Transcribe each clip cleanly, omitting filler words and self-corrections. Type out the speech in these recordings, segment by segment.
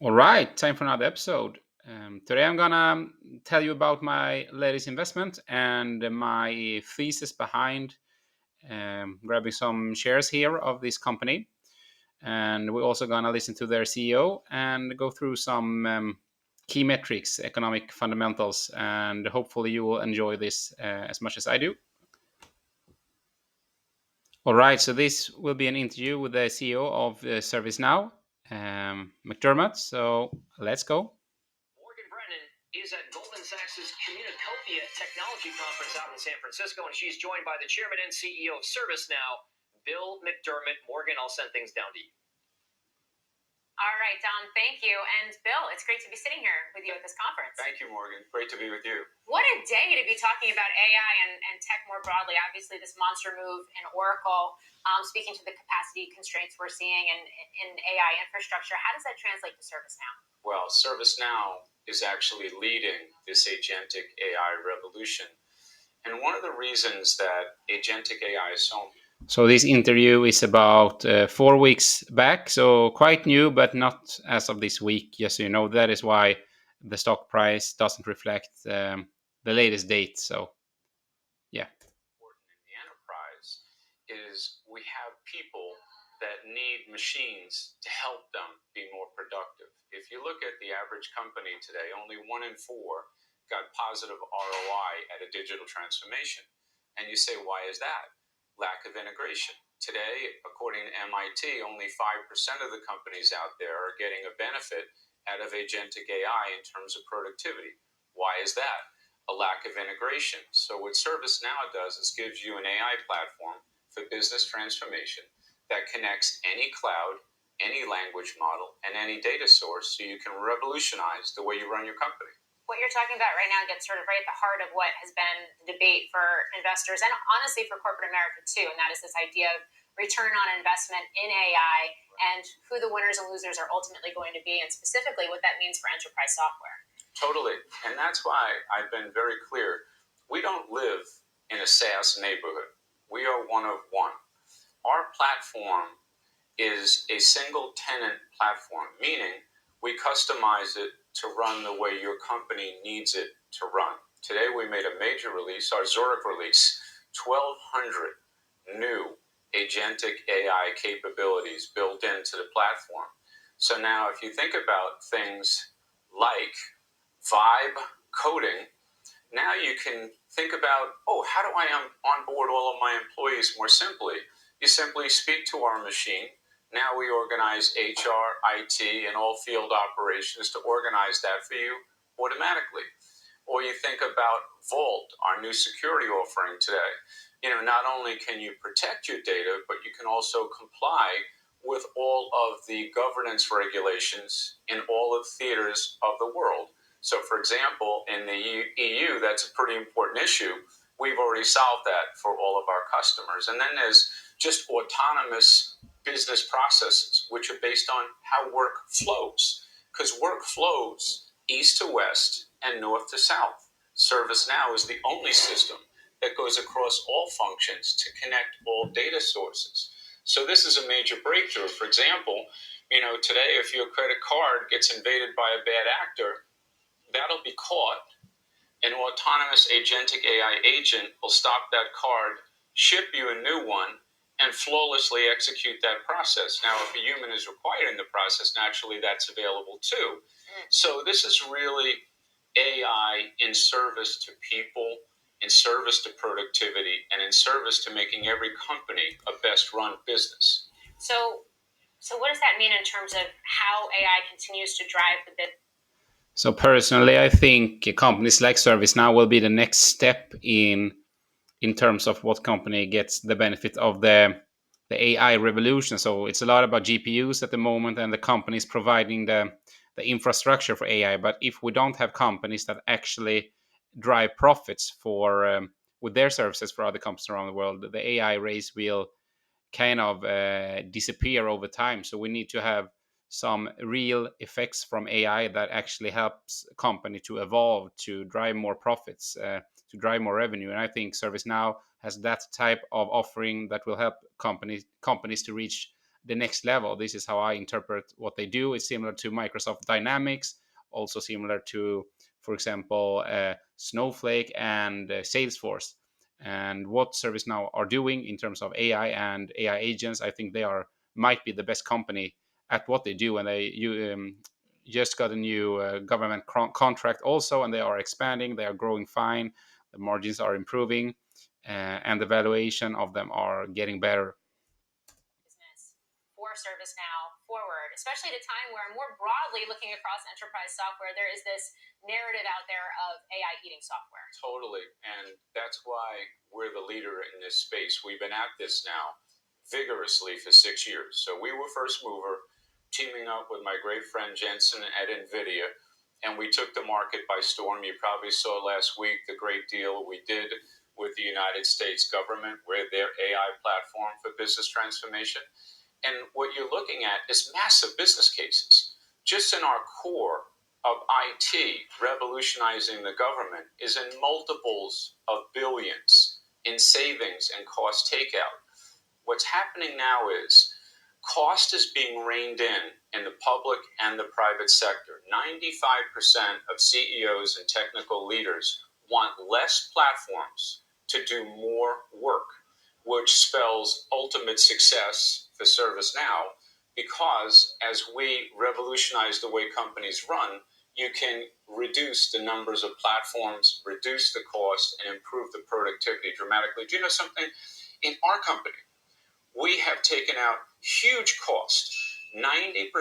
All right, time for another episode. Today I'm gonna tell you about my latest investment and my thesis behind grabbing some shares here of this company. And we're also gonna listen to their CEO and go through some key metrics, economic fundamentals, and hopefully you will enjoy this as much as I do. All right, so this will be an interview with the CEO of ServiceNow, McDermott. So let's go. Morgan Brennan is at Goldman Sachs' Communacopia Technology Conference out in San Francisco, and she's joined by the chairman and CEO of ServiceNow, Bill McDermott. Morgan, I'll send things down to you. All right, Don, thank you. And Bill, it's great to be sitting here with you at this conference. Thank you, Morgan. Great to be with you. What a day to be talking about AI and tech more broadly. Obviously, this monster move in Oracle, speaking to the capacity constraints we're seeing in AI infrastructure. How does that translate to ServiceNow? Well, ServiceNow is actually leading this agentic AI revolution. And one of the reasons that agentic AI is so So this interview is about 4 weeks back, so quite new, but not as of this week. Yes, you know that is why the stock price doesn't reflect the latest date. So, yeah. important in the enterprise is we have people that need machines to help them be more productive. If you look at the average company today, only 1 in 4 got positive ROI at a digital transformation. And you say, why is that? Lack of integration. Today, according to MIT, only 5% of the companies out there are getting a benefit out of agentic AI in terms of productivity. Why is that? A lack of integration. So what ServiceNow does is gives you an AI platform for business transformation that connects any cloud, any language model, and any data source so you can revolutionize the way you run your company. What you're talking about right now gets sort of right at the heart of what has been the debate for investors and honestly for corporate America too, and that is this idea of return on investment in AI and who the winners and losers are ultimately going to be, and specifically what that means for enterprise software. Totally. And that's why I've been very clear. We don't live in a SaaS neighborhood. We are one of one. Our platform is a single tenant platform, meaning we customize it to run the way your company needs it to run. Today we made a major release, our Zurich release, 1,200 new agentic AI capabilities built into the platform. So now if you think about things like vibe coding, now you can think about, how do I onboard all of my employees more simply? You simply speak to our machine. Now we organize HR, IT, and all field operations to organize that for you automatically. Or you think about Vault, our new security offering today. Not only can you protect your data, but you can also comply with all of the governance regulations in all of the theaters of the world. So, for example, in the EU, that's a pretty important issue. We've already solved that for all of our customers. And then there's just autonomous business processes, which are based on how work flows. Because work flows east to west and north to south. ServiceNow is the only system that goes across all functions to connect all data sources. So this is a major breakthrough. For example, today if your credit card gets invaded by a bad actor, that'll be caught. An autonomous agentic AI agent will stop that card, ship you a new one, and flawlessly execute that process. Now, if a human is required in the process, naturally that's available too. So this is really AI in service to people, in service to productivity, and in service to making every company a best run business. So what does that mean in terms of how AI continues to drive the business? So personally, I think companies like ServiceNow will be the next step in terms of what company gets the benefit of the AI revolution. So it's a lot about GPUs at the moment, and the companies providing the infrastructure for AI. But if we don't have companies that actually drive profits for with their services for other companies around the world, the AI race will kind of disappear over time. So we need to have some real effects from AI that actually helps a company to evolve, to drive more profits, to drive more revenue. And I think ServiceNow has that type of offering that will help companies to reach the next level. This is how I interpret what they do. It's similar to Microsoft Dynamics, also similar to, for example, Snowflake and Salesforce. And what ServiceNow are doing in terms of AI and AI agents, I think they are might be the best company at what they do. And just got a new government contract also, and they are expanding. They are growing fine. The margins are improving, and the valuation of them are getting better. Business for ServiceNow forward, especially at a time where more broadly looking across enterprise software, there is this narrative out there of AI eating software. Totally. And that's why we're the leader in this space. We've been at this now vigorously for 6 years. So we were first mover, teaming up with my great friend Jensen at NVIDIA, and we took the market by storm. You probably saw last week the great deal we did with the United States government with their AI platform for business transformation. And what you're looking at is massive business cases. Just in our core of IT, revolutionizing the government is in multiples of billions in savings and cost takeout. What's happening now is cost is being reined in the public and the private sector. 95% of CEOs and technical leaders want less platforms to do more work, which spells ultimate success for ServiceNow, because as we revolutionize the way companies run, you can reduce the numbers of platforms, reduce the cost, and improve the productivity dramatically. Do you know something? In our company, we have taken out huge cost. 90%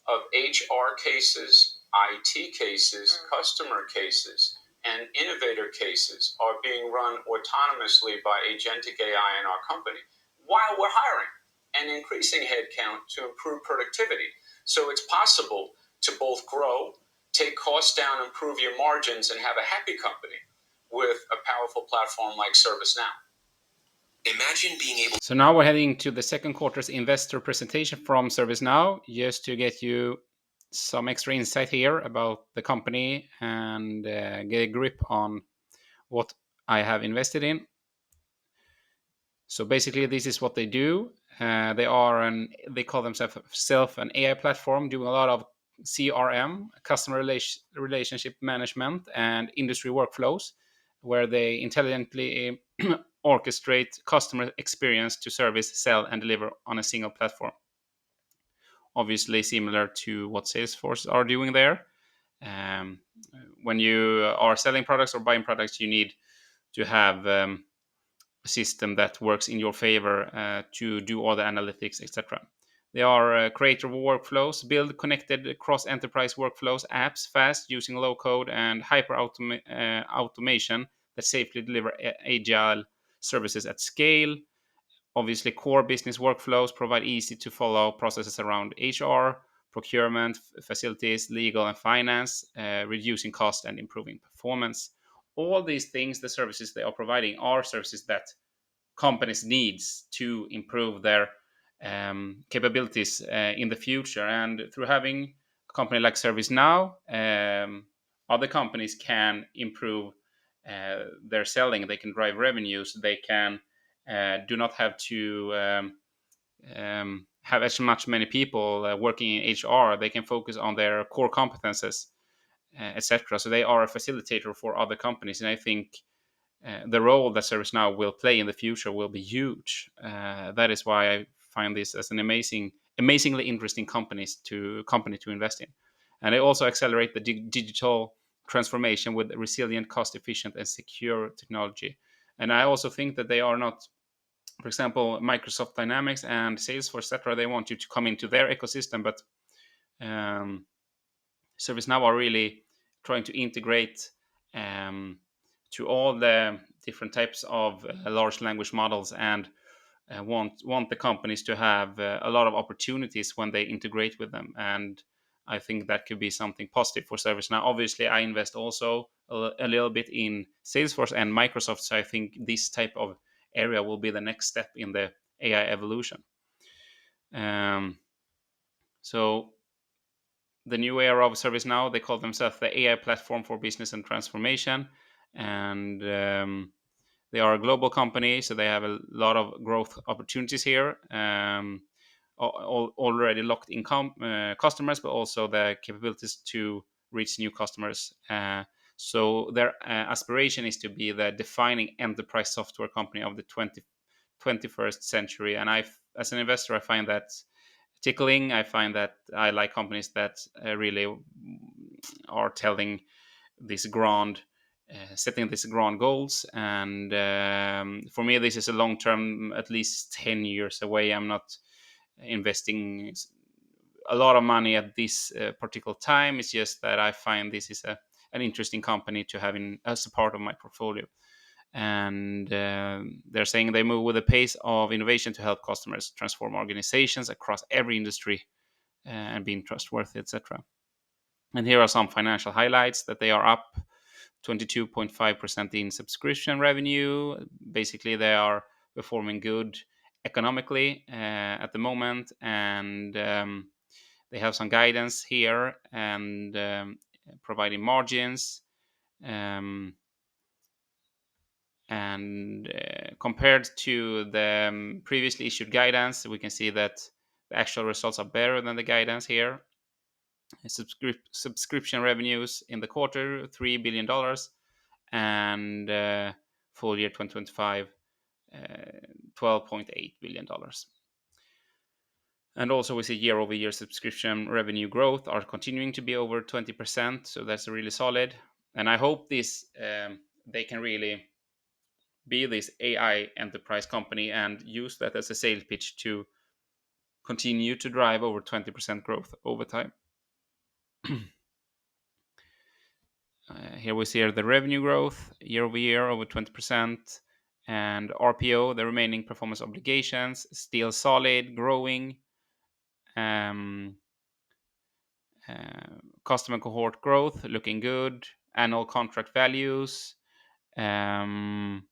of HR cases, IT cases, customer cases, and innovator cases are being run autonomously by agentic AI in our company while we're hiring and increasing headcount to improve productivity. So it's possible to both grow, take costs down, improve your margins, and have a happy company with a powerful platform like ServiceNow. Imagine being able. So now we're heading to the second quarter's investor presentation from ServiceNow, just to get you some extra insight here about the company and get a grip on what I have invested in. So basically, this is what they do. They call themselves an AI platform, doing a lot of CRM, customer relationship management, and industry workflows, where they intelligently orchestrate customer experience to service, sell, and deliver on a single platform. Obviously, similar to what Salesforce are doing there. When you are selling products or buying products, you need to have a system that works in your favor to do all the analytics, etc. They are creator of workflows, build connected cross-enterprise workflows, apps fast using low code and hyper automation that safely deliver agile services at scale. Obviously, core business workflows provide easy to follow processes around HR, procurement, facilities, legal, and finance, reducing cost and improving performance. All these things, the services they are providing, are services that companies needs to improve their capabilities in the future. And through having a company like ServiceNow, other companies can improve their selling. They can drive revenues. They can do not have to have as many people working in HR. They can focus on their core competences, etc. So they are a facilitator for other companies, and I think the role that ServiceNow will play in the future will be huge. That is why I find this as an amazingly interesting company to invest in. And they also accelerate the digital transformation with resilient, cost-efficient, and secure technology. And I also think that they are not, for example, Microsoft Dynamics and Salesforce, etc. They want you to come into their ecosystem, but ServiceNow are really trying to integrate to all the different types of large language models, and want the companies to have a lot of opportunities when they integrate with them. And I think that could be something positive for ServiceNow. Obviously, I invest also a little bit in Salesforce and Microsoft, so I think this type of area will be the next step in the AI evolution. So the new era of ServiceNow, they call themselves the AI platform for business and transformation. And they are a global company, so they have a lot of growth opportunities here. already locked in customers, but also the capabilities to reach new customers. So their aspiration is to be the defining enterprise software company of the 21st century. And as an investor, I find that tickling. I find that I like companies that really are telling this grand, setting these grand goals. And for me, this is a long term, at least 10 years away. I'm not investing a lot of money at this particular time. It's just that I find this is an interesting company to have as a part of my portfolio. And they're saying they move with the pace of innovation to help customers transform organizations across every industry and being trustworthy, etc. And here are some financial highlights: that they are up 22.5% in subscription revenue. Basically, they are performing good economically at the moment, and they have some guidance here and providing margins. And compared to the previously issued guidance, we can see that the actual results are better than the guidance here. Subscription revenues in the quarter, $3 billion, and full year 2025, $12.8 billion. And also we see year-over-year subscription revenue growth are continuing to be over 20%, so that's really solid. And I hope this they can really be this AI enterprise company and use that as a sales pitch to continue to drive over 20% growth over time. Here we see the revenue growth year over year over 20%, and RPO, the remaining performance obligations, still solid, growing. Customer cohort growth looking good. Annual contract values, and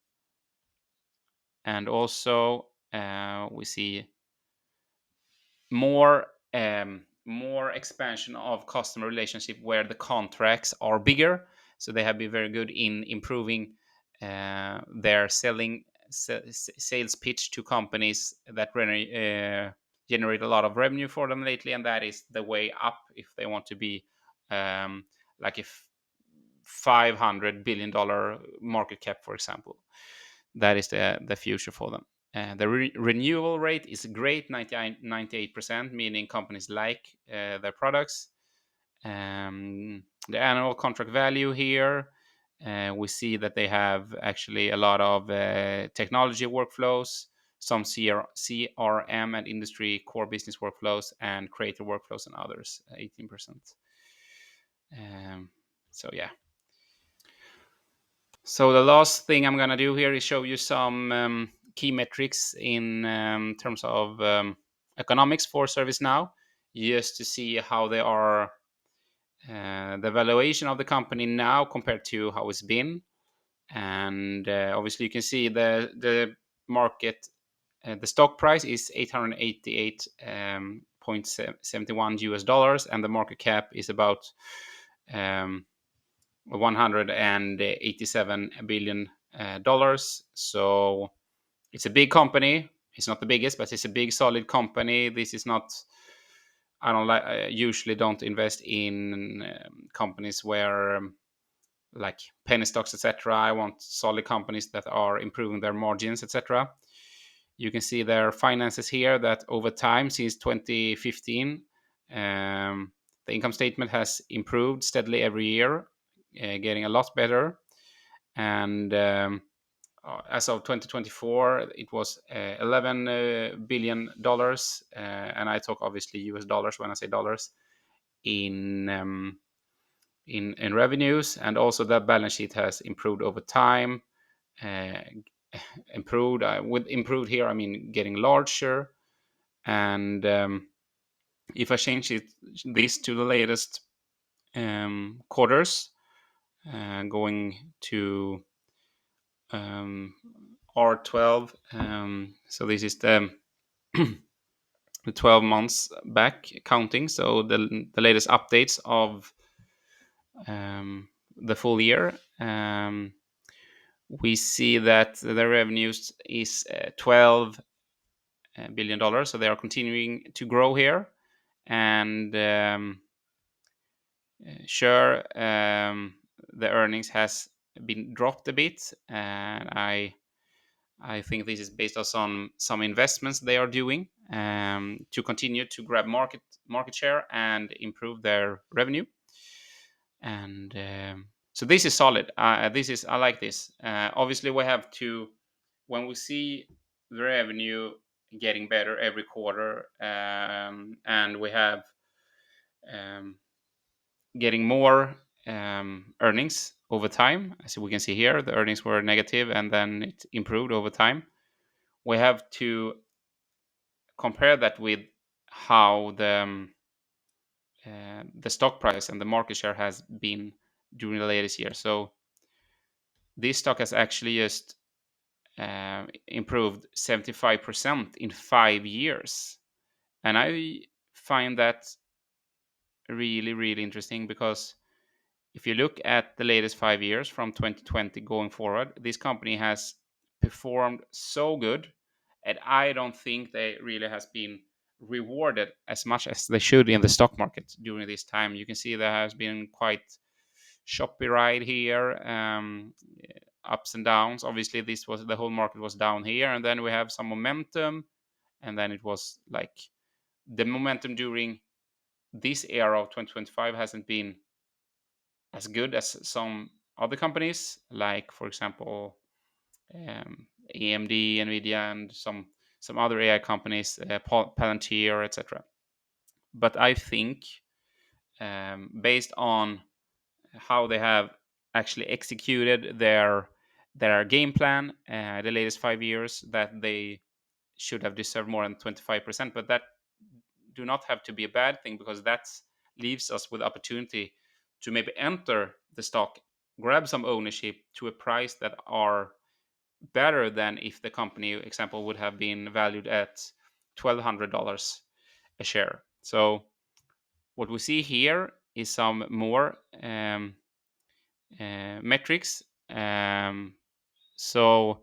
also we see more expansion of customer relationship where the contracts are bigger. So they have been very good in improving their sales pitch to companies that generate a lot of revenue for them lately, and that is the way up if they want to be like if $500 billion market cap, for example. That is the future for them. The renewal rate is great, 98%, meaning companies like their products. The annual contract value here, we see that they have actually a lot of technology workflows, some CRM and industry core business workflows, and creator workflows and others, 18%. So yeah. So the last thing I'm going to do here is show you some key metrics in terms of economics for ServiceNow, just to see how they are, the valuation of the company now compared to how it's been. And obviously you can see the market, the stock price is $888.71 US, and the market cap is about $187 billion. So it's a big company. It's not the biggest, but it's a big, solid company. This is not. I usually don't invest in companies where like penny stocks, etc. I want solid companies that are improving their margins, etc. You can see their finances here, that over time since 2015, the income statement has improved steadily every year, getting a lot better. And as of 2024, it was $11 billion, and I talk obviously US dollars when I say dollars, in revenues. And also that balance sheet has improved over time. With improved here, I mean getting larger. And if I change this to the latest quarters, going to R12, so this is the 12 months back counting, so the latest updates of the full year. We see that the revenues is 12 billion dollars. So they are continuing to grow here, and sure, the earnings has been dropped a bit, and I think this is based on some investments they are doing to continue to grab market share and improve their revenue. And so this is solid. I like this. Obviously, we have to, when we see the revenue getting better every quarter, and we have um, getting more earnings over time. As we can see here, the earnings were negative and then it improved over time. We have to compare that with how the stock price and the market share has been during the latest year. So this stock has actually just improved 75% in 5 years, and I find that really really interesting, because if you look at the latest 5 years from 2020 going forward, this company has performed so good, and I don't think they really has been rewarded as much as they should in the stock market during this time. You can see there has been quite choppy ride here, ups and downs. Obviously, this was the whole market was down here, and then we have some momentum, and then it was like the momentum during this era of 2025 hasn't been as good as some other companies, like for example AMD, Nvidia, and some other AI companies, Palantir, etc. But I think based on how they have actually executed their game plan the latest 5 years, that they should have deserved more than 25%. But that do not have to be a bad thing, because that leaves us with opportunity to maybe enter the stock, grab some ownership to a price that are better than if the company example would have been valued at $1,200 a share. So what we see here is some more metrics. So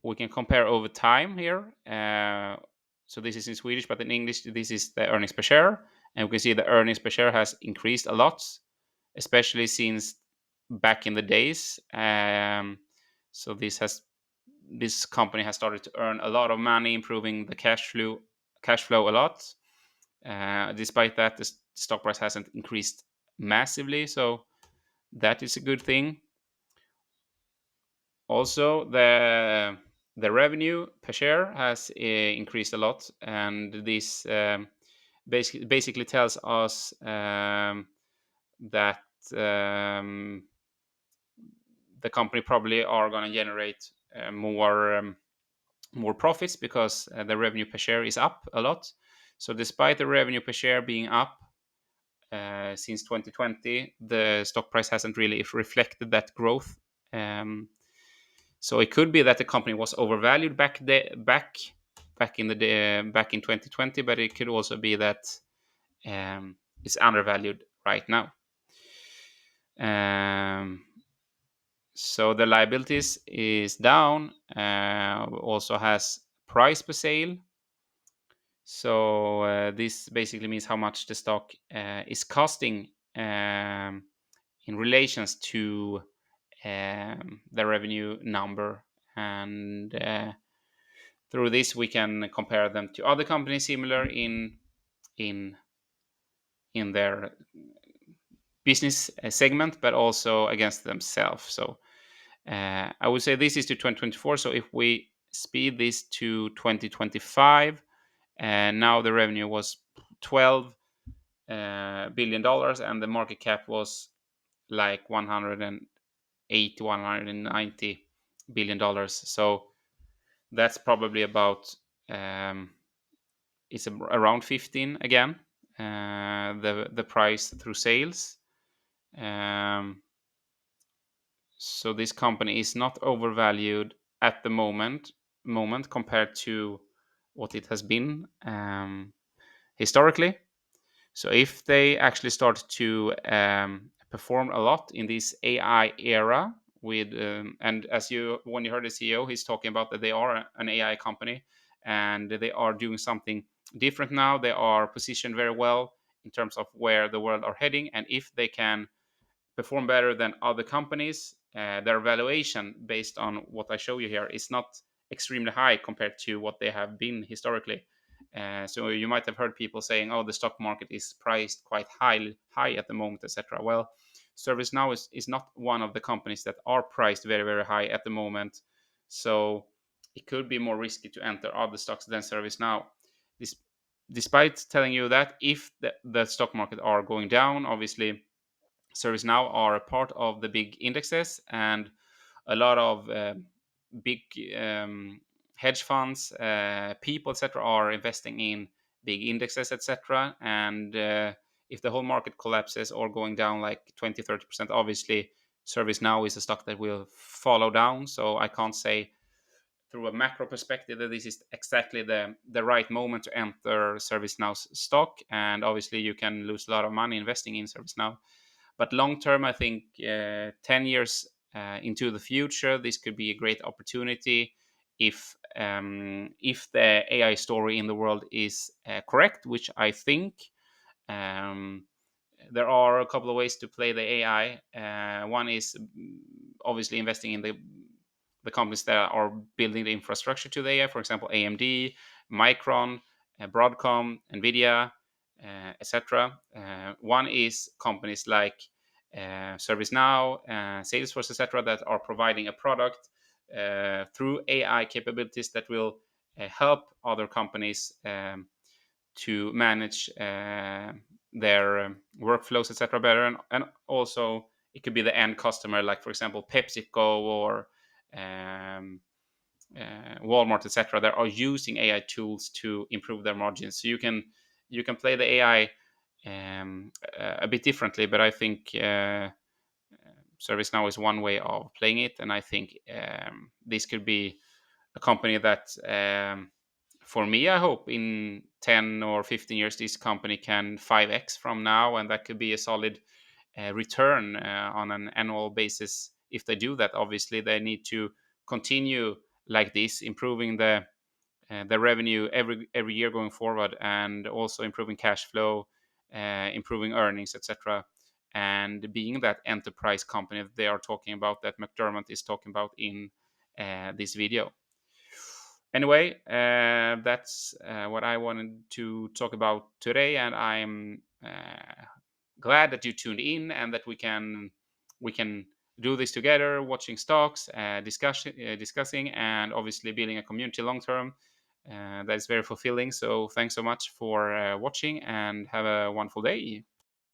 we can compare over time here. So this is in Swedish, but in English, this is the earnings per share. And we can see the earnings per share has increased a lot, especially since back in the days. So this company has started to earn a lot of money, improving the cash flow a lot. Despite that, the stock price hasn't increased massively, so that is a good thing. Also, the revenue per share has increased a lot, and this basically tells us that the company probably are going to generate more profits, because the revenue per share is up a lot. So despite the revenue per share being up since 2020, the stock price hasn't really reflected that growth. So it could be that the company was overvalued back in 2020, but it could also be that it's undervalued right now. So the liabilities is down. Also has price per sale. So this basically means how much the stock is costing in relations to the revenue number, and through this we can compare them to other companies similar in their business segment, but also against themselves. So I would say this is to 2024. So if we speed this to 2025, and now the revenue was $12 billion, and the market cap was like 190 billion dollars. So that's probably about it's around 15 again, the price through sales. So this company is not overvalued at the moment compared to what it has been historically. So if they actually start to perform a lot in this AI era with and when you heard the CEO, he's talking about that they are an AI company, and they are doing something different now. They are positioned very well in terms of where the world are heading, and if they can perform better than other companies, their valuation based on what I show you here is not extremely high compared to what they have been historically. So you might have heard people saying, "Oh, the stock market is priced quite high at the moment, etc." Well, ServiceNow is not one of the companies that are priced very, very high at the moment. So it could be more risky to enter other stocks than ServiceNow. This, despite telling you that, if the stock market are going down, obviously ServiceNow are a part of the big indexes, and a lot of big hedge funds, people, etc., are investing in big indexes, etc. And if the whole market collapses or going down like 20-30%, obviously ServiceNow is a stock that will follow down. So I can't say through a macro perspective that this is exactly the right moment to enter ServiceNow's stock. And obviously you can lose a lot of money investing in ServiceNow. But long term, I think 10 years into the future, this could be a great opportunity if the AI story in the world is correct, which I think. Um, there are a couple of ways to play the AI. One is obviously investing in the companies that are building the infrastructure to the AI, for example, AMD, Micron, Broadcom, Nvidia, etc. One is companies like ServiceNow, Salesforce, etc., that are providing a product through AI capabilities that will help other companies to manage their workflows, etc., better, and also it could be the end customer, like for example PepsiCo or um, Walmart, etc., that are using AI tools to improve their margins. So you can play the AI a bit differently, but I think ServiceNow is one way of playing it, and I think this could be a company that, for me, I hope in 10 or 15 years, this company can 5x from now, and that could be a solid return on an annual basis. If they do that, obviously they need to continue like this, improving the revenue every year going forward, and also improving cash flow, improving earnings, etc., and being that enterprise company that they are talking about, that McDermott is talking about in this video. Anyway, that's what I wanted to talk about today, and I'm glad that you tuned in and that we can do this together, watching stocks, discussing, and obviously building a community long term. That is very fulfilling. So thanks so much for watching, and have a wonderful day.